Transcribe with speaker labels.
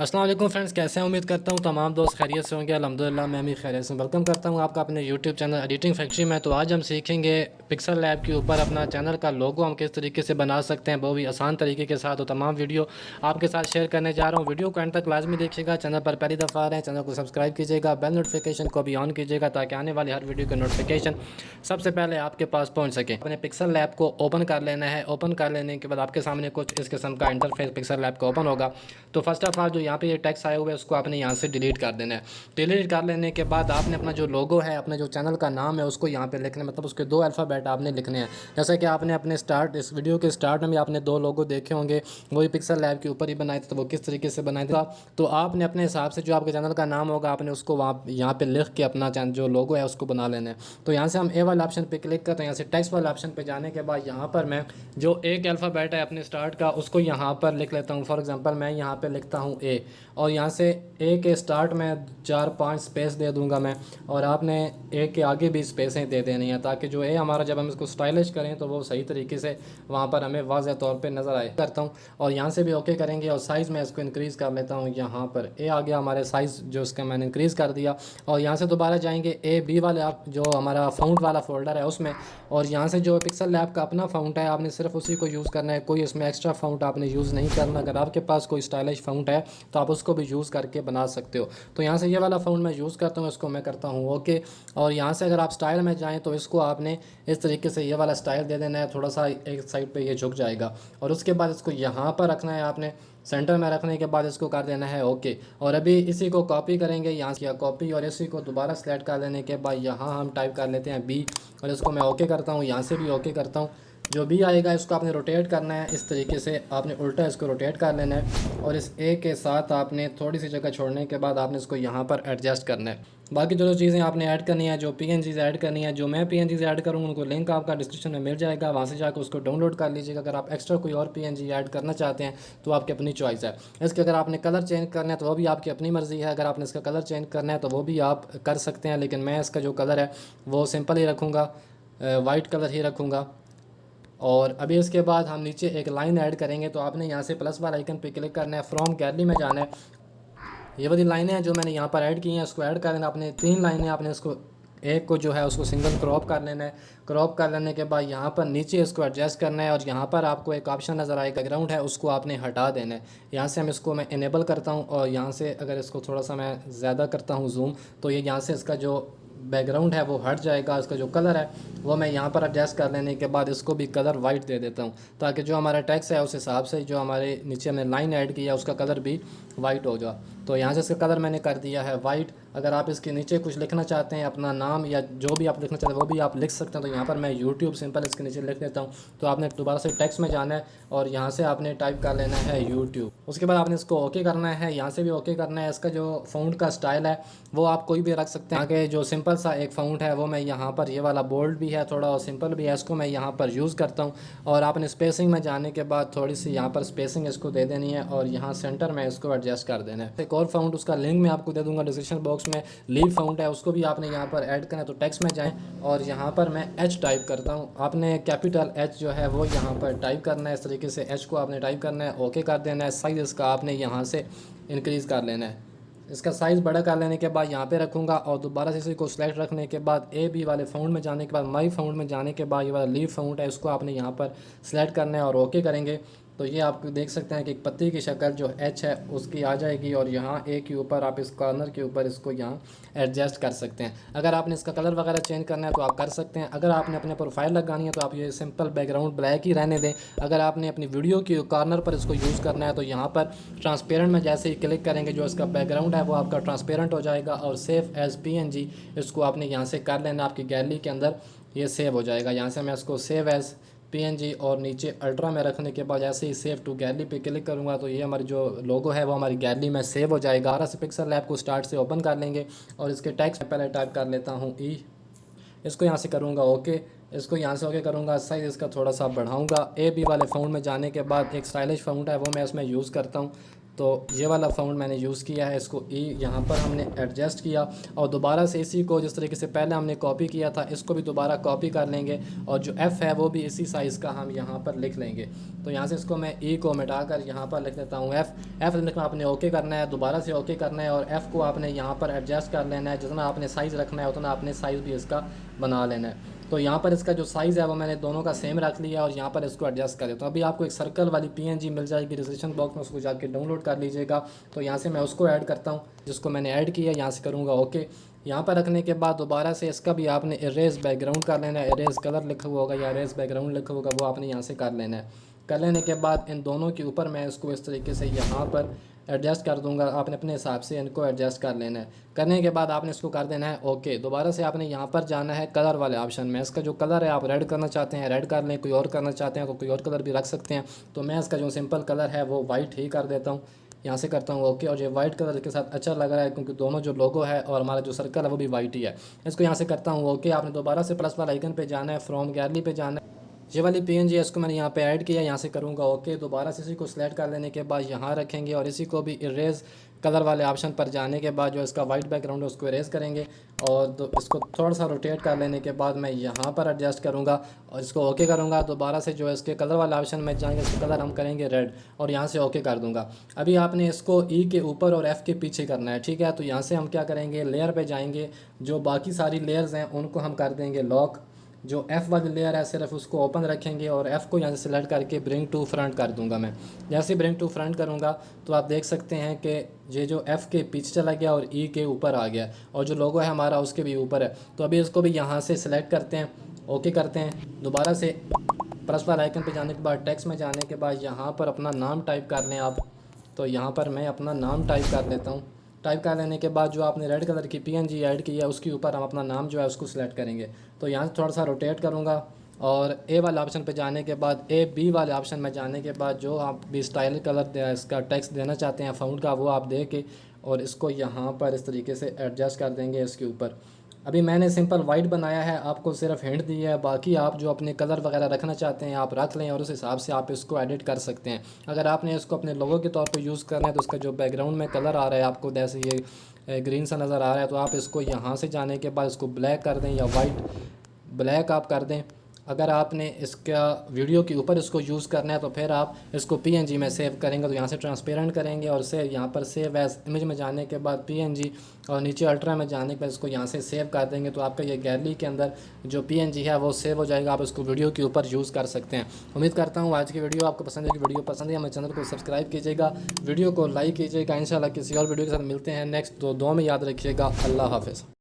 Speaker 1: अस्सलाम वालेकुम फ्रेंड्स, कैसे हैं? उम्मीद करता हूँ तमाम दोस्त खैरियत से होंगे। अल्हम्दुलिल्लाह मैं भी खैरियत से वेलकम करता हूँ आपका अपने यूट्यूब चैनल एडिटिंग फैक्ट्री में। तो आज हम सीखेंगे पिक्सल लैब के ऊपर अपना चैनल का लोगो हम किस तरीके से बना सकते हैं, वो भी आसान तरीके के साथ। तो तमाम वीडियो आपके साथ शेयर करने जा रहा हूँ। वीडियो को एंड तक लाजमी देखिएगा। चैनल पर पहली दफ़ा आ रहे हैं, चैनल को सब्सक्राइब कीजिएगा, बेल नोटिफिकेशन को भी ऑन कीजिएगा ताकि आने वाली हर वीडियो का नोटिफिकेशन सबसे पहले आपके पास पहुँच सके। अपने पिक्सल लैब को ओपन कर लेना है। ओपन कर लेने के बाद आपके सामने कुछ इस किस्म का इंटरफेस पिक्सल लैब का ओपन होगा। तो फर्स्ट ऑफ ऑल जो यहाँ पे ये टेक्स्ट आया हुआ है उसको आपने यहाँ से डिलीट कर देना है। डिलीट कर लेने के बाद आपने अपना जो लोगो है, अपने जो चैनल का नाम है, उसको यहाँ पे लिखना है। मतलब उसके 2 अल्फ़ाबेट आपने लिखने हैं। जैसे कि आपने अपने इस वीडियो के स्टार्ट में भी आपने 2 लोगो देखे होंगे, वही पिक्सल लैब के ऊपर ही बनाए थे। तो वो किस तरीके से बनाए थे, तो आपने अपने हिसाब से जो आपके चैनल का नाम होगा आपने उसको वहाँ यहाँ पे लिख के अपना जो लोगो है उसको बना लेना है। तो यहाँ से हम ए वाले ऑप्शन पे क्लिक करते हैं। यहाँ से टेक्स्ट वाले ऑप्शन पे जाने के बाद यहाँ पर मैं जो एक अल्फ़ाबेट है अपने स्टार्ट का उसको यहाँ पर लिख लेता हूँ। फॉर एग्जांपल मैं यहाँ पे लिखता हूँ ए, और यहाँ से ए के स्टार्ट में 4-5 स्पेस दे दूंगा मैं, और आपने ए के आगे भी स्पेसें दे देनी है ताकि जो ए हमारा जब हम इसको स्टाइलिश करें तो वो सही तरीके से वहाँ पर हमें वाज़ेह तौर पे नज़र आए। करता हूँ और यहाँ से भी ओके करेंगे, और साइज़ में इसको इंक्रीज़ कर लेता हूँ। यहाँ पर ए आ गया हमारे साइज़ जो इसका मैंने इंक्रीज़ कर दिया। और यहाँ से दोबारा जाएंगे ए बी वाले आप जो हमारा फाउंट वाला फोल्डर है उसमें, और यहाँ से जो पिक्सल लैब का अपना फाउंट है आपने सिर्फ उसी को यूज़ करना है। कोई इसमें एक्स्ट्रा फाउंट आपने यूज़ नहीं करना। अगर आपके पास कोई स्टाइलिश फाउंट है तो आप उसको भी यूज़ करके बना सकते हो। तो यहाँ से ये वाला फाउंट मैं यूज़ करता हूँ, इसको मैं करता हूँ ओके। और यहाँ से अगर आप स्टाइल में जाएँ तो इसको आपने इस तरीके से ये वाला स्टाइल दे देना है, थोड़ा सा एक साइड पे ये झुक जाएगा। और उसके बाद इसको यहाँ पर रखना है आपने, सेंटर में रखने के बाद इसको कर देना है ओके। और अभी इसी को कॉपी करेंगे, यहाँ से कॉपी, और इसी को दोबारा सेलेक्ट कर लेने के बाद यहाँ हम टाइप कर लेते हैं बी, और इसको मैं ओके करता हूँ। यहाँ से भी ओके करता हूँ। जो भी आएगा इसको आपने रोटेट करना है, इस तरीके से आपने उल्टा इसको रोटेट कर लेना है। और इस ए के साथ आपने थोड़ी सी जगह छोड़ने के बाद आपने इसको यहाँ पर एडजस्ट करना है। बाकी जो चीज़ें आपने ऐड करनी है, जो पीएनजीज़ ऐड करनी है, जो मैं पीएनजीज़ ऐड करूँगा उनको लिंक आपका डिस्क्रिप्शन में मिल जाएगा, वहाँ से जाकर उसको डाउनलोड कर लीजिएगा। अगर आप एक्स्ट्रा कोई और पीएनजी ऐड करना चाहते हैं तो आपकी अपनी चॉइस है। इसके अगर आपने कलर चेंज करना है तो वो भी आपकी अपनी मर्ज़ी है। अगर आपने इसका कलर चेंज करना है तो वो भी आप कर सकते हैं, लेकिन मैं इसका जो कलर है वो सिंपल ही रखूँगा, वाइट कलर ही रखूँगा। और अभी इसके बाद हम नीचे एक लाइन ऐड करेंगे। तो आपने यहाँ से प्लस वाला आइकन पे क्लिक करना है, फ्रॉम गैलरी में जाना है। ये वाली लाइनें हैं जो मैंने यहाँ पर ऐड की हैं, इसको ऐड कर लेना। आपने 3 लाइनें आपने इसको एक को जो है उसको सिंगल क्रॉप कर लेना है। क्रॉप कर लेने के बाद यहाँ पर नीचे इसको एडजस्ट करना है, और यहाँ पर आपको एक ऑप्शन नज़र आएगा बैकग्राउंड है, उसको आपने हटा देना है। यहाँ से हम इसको मैं इनेबल करता हूँ, और यहाँ से अगर इसको थोड़ा सा मैं ज़्यादा करता हूँ जूम, तो ये यहाँ से इसका जो बैकग्राउंड है वो हट जाएगा। इसका जो कलर है वो मैं यहाँ पर एडजस्ट कर लेने के बाद इसको भी कलर वाइट दे देता हूँ, ताकि जो हमारा टेक्स्ट है उस हिसाब से जो हमारे नीचे हमने लाइन ऐड की है उसका कलर भी वाइट हो जाए। तो यहाँ से इसका कलर मैंने कर दिया है वाइट। अगर आप इसके नीचे कुछ लिखना चाहते हैं, अपना नाम या जो भी आप लिखना चाहते हैं वो भी आप लिख सकते हैं। तो यहाँ पर मैं यूट्यूब सिंपल इसके नीचे लिख देता हूँ। तो आपने दोबारा से टेक्स्ट में जाना है और यहाँ से आपने टाइप कर लेना है यूट्यूब। उसके बाद आपने इसको ओके करना है, यहाँ से भी ओके करना है। इसका जो फ़ॉन्ट का स्टाइल है वो आप कोई भी रख सकते हैं। आगे जो सिंपल सा एक फ़ॉन्ट है वो मैं यहाँ पर, ये वाला बोल्ड भी है थोड़ा और सिंपल भी है, इसको मैं यहाँ पर यूज़ करता हूँ। और आपने स्पेसिंग में जाने के बाद थोड़ी सी यहाँ पर स्पेसिंग इसको दे देनी है, और यहाँ सेंटर में इसको एडजस्ट कर देना है। एक और फ़ॉन्ट उसका लिंक मैं आपको दे दूँगा डिस्क्रिप्शन बॉक्स में, लीव फ़ॉन्ट है, उसको भी आपने यहाँ पर ऐड करना है। तो टेक्स्ट में जाएँ और यहाँ पर मैं एच टाइप करता हूँ। आपने कैपिटल एच जो है वो यहाँ पर टाइप करना है, इस तरीके से एच को आपने टाइप करना है, ओके कर देना है। साइज़ इसका आपने यहाँ से इंक्रीज़ कर लेना है। इसका साइज़ बड़ा कर लेने के बाद यहाँ पे रखूँगा, और दोबारा से इसी को सिलेक्ट रखने के बाद ए बी वाले फ़ॉन्ट में जाने के बाद माई फ़ॉन्ट में जाने के बाद ये वाला लीव फ़ॉन्ट है इसको आपने यहाँ पर सिलेक्ट करना है और ओके करेंगे। तो ये आप देख सकते हैं कि एक पत्ती की शक्ल जो एच है उसकी आ जाएगी, और यहाँ ए के ऊपर आप इस कॉर्नर के ऊपर इसको यहाँ एडजस्ट कर सकते हैं। अगर आपने इसका कलर वगैरह चेंज करना है तो आप कर सकते हैं। अगर आपने अपने प्रोफाइल लगानी है तो आप ये सिंपल बैकग्राउंड ब्लैक ही रहने दें। अगर आपने अपनी वीडियो के कॉर्नर पर इसको यूज़ करना है तो यहाँ पर ट्रांसपेरेंट में जैसे ही क्लिक करेंगे जो इसका बैकग्राउंड है वो आपका ट्रांसपेरेंट हो जाएगा, और सेव एज़ PNG इसको आपने यहाँ से कर लेना। आपकी गैलरी के अंदर ये सेव हो जाएगा। यहाँ से मैं इसको सेव एज़ PNG और नीचे अल्ट्रा में रखने के बाद जैसे ही सेव टू गैलरी पे क्लिक करूँगा तो ये हमारी जो लोगो है वो हमारी गैलरी में सेव हो जाएगा। दोबारा से पिक्सल लैब को स्टार्ट से ओपन कर लेंगे, और इसके टेक्स्ट में पहले टाइप कर लेता हूँ ई, इसको यहाँ से करूँगा ओके, इसको यहाँ से ओके करूँगा। साइज़ इसका थोड़ा सा बढ़ाऊँगा। ए बी वाले फ़ॉन्ट में जाने के बाद एक स्टाइलिश फ़ॉन्ट है वो मैं इसमें यूज़ करता हूँ। तो ये वाला फ़ॉन्ट मैंने यूज़ किया है, इसको ई यहाँ पर हमने एडजस्ट किया और दोबारा से इसी को जिस तरीके से पहले हमने कॉपी किया था इसको भी दोबारा कॉपी कर लेंगे और जो एफ़ है वो भी इसी साइज़ का हम यहाँ पर लिख लेंगे। तो यहाँ से इसको मैं ई को मिटाकर यहाँ पर लिख देता हूँ एफ़ लिखना आपने ओके करना है, दोबारा से ओके करना है और एफ़ को आपने यहाँ पर एडजस्ट कर लेना है। जितना आपने साइज़ रखना है उतना आपने साइज़ भी इसका बना लेना है। तो यहाँ पर इसका जो साइज़ है वो मैंने दोनों का सेम रख लिया और यहाँ पर इसको एडजस्ट कर देता हूँ। अभी आपको एक सर्कल वाली पीएनजी मिल जाएगी डिस्क्रिप्शन बॉक्स में, उसको जाके डाउनलोड कर लीजिएगा। तो यहाँ से मैं उसको ऐड करता हूँ, जिसको मैंने ऐड किया, यहाँ से करूँगा ओके। यहाँ पर रखने के बाद दोबारा से इसका भी आपने इरेज बैकग्राउंड कर लेना है, इरेज कलर लिखा हुआ होगा या इरेज बैकग्राउंड लिखा होगा वो आपने यहाँ से कर लेना है। कर लेने के बाद इन दोनों के ऊपर मैं इसको इस तरीके से यहाँ पर एडजस्ट कर दूंगा। आपने अपने हिसाब से इनको एडजस्ट कर लेना है। करने के बाद आपने इसको कर देना है ओके। दोबारा से आपने यहाँ पर जाना है कलर वाले ऑप्शन में। इसका जो कलर है आप रेड करना चाहते हैं रेड कर लें, कोई और करना चाहते हैं तो कोई और कलर भी रख सकते हैं। तो मैं इसका जो सिंपल कलर है वो वाइट ही कर देता हूँ, यहाँ से करता हूँ ओके। और ये वाइट कलर के साथ अच्छा लग रहा है क्योंकि दोनों जो लोगो है और हमारा जो सर्कल है वो भी वाइट ही है। इसको यहाँ से करता हूँ ओके। आपने दोबारा से प्लस वाला आइकन पे जाना है, फ्रॉम गैलरी पे जाना है। ये वाली पीएनजी है इसको मैंने यहाँ पे ऐड किया, यहाँ से करूँगा ओके। दोबारा से इसी को सिलेक्ट कर लेने के बाद यहाँ रखेंगे और इसी को भी इरेज कलर वाले ऑप्शन पर जाने के बाद जो इसका वाइट बैकग्राउंड है उसको इरेज करेंगे और इसको थोड़ा सा रोटेट कर लेने के बाद मैं यहाँ पर एडजस्ट करूँगा और इसको ओके करूँगा। दोबारा से जो इसके कलर वाले ऑप्शन में जाएंगे, इसका कलर हम करेंगे रेड और यहाँ से ओके कर दूँगा। अभी आपने इसको ई के ऊपर और एफ़ के पीछे करना है, ठीक है। तो यहाँ से हम क्या करेंगे, लेयर पे जाएंगे, जो बाकी सारी लेयर्स हैं उनको हम कर देंगे लॉक। जो एफ़ वाली लेयर है सिर्फ उसको ओपन रखेंगे और एफ़ को यहाँ से सिलेक्ट करके ब्रिंग टू फ्रंट कर दूंगा। मैं जैसे ब्रिंग टू फ्रंट करूँगा तो आप देख सकते हैं कि ये जो एफ़ के पीछे चला गया और ई के ऊपर आ गया और जो लोगो है हमारा उसके भी ऊपर है। तो अभी इसको भी यहाँ से सिलेक्ट करते हैं, ओके करते हैं। दोबारा से प्लस वाला आइकन पे जाने के बाद टेक्स्ट में जाने के बाद यहाँ पर अपना नाम टाइप कर लें आप। तो यहाँ पर मैं अपना नाम टाइप कर लेता हूँ। टाइप कर लेने के बाद जो आपने रेड कलर की पीएनजी ऐड की है उसके ऊपर हम अपना नाम जो है उसको सिलेक्ट करेंगे। तो यहाँ से थोड़ा सा रोटेट करूँगा और ए वाले ऑप्शन पे जाने के बाद ए बी वाले ऑप्शन में जाने के बाद जो आप भी स्टाइल कलर इसका टेक्स्ट देना चाहते हैं फ़ॉन्ट का वो आप दे के और इसको यहाँ पर इस तरीके से एडजस्ट कर देंगे इसके ऊपर। अभी मैंने सिंपल वाइट बनाया है, आपको सिर्फ हिंट दी है, बाकी आप जो अपने कलर वगैरह रखना चाहते हैं आप रख लें और उस हिसाब से आप इसको एडिट कर सकते हैं। अगर आपने इसको अपने लोगो के तौर पे यूज़ करना है तो उसका जो बैकग्राउंड में कलर आ रहा है आपको जैसे ये ग्रीन सा नज़र आ रहा है तो आप इसको यहाँ से जाने के बाद इसको ब्लैक कर दें या वाइट ब्लैक आप कर दें। अगर आपने इसका वीडियो के ऊपर इसको यूज़ करना है तो फिर आप इसको पीएनजी में सेव करेंगे। तो यहाँ से ट्रांसपेरेंट करेंगे और सेव यहाँ पर सेव एज इमेज में जाने के बाद पीएनजी और नीचे अल्ट्रा में जाने के बाद इसको यहाँ से सेव कर देंगे। तो आपका ये गैलरी के अंदर जो पीएनजी है वो सेव हो जाएगा, आप इसको वीडियो के ऊपर यूज़ कर सकते हैं। उम्मीद करता हूँ आज की वीडियो आपको पसंद है। वीडियो पसंद है हमारे चैनल को सब्सक्राइब कीजिएगा, वीडियो को लाइक कीजिएगा। इंशाल्लाह किसी और वीडियो के साथ मिलते हैं नेक्स्ट। दो में याद रखिएगा। अल्लाह हाफ़िज़।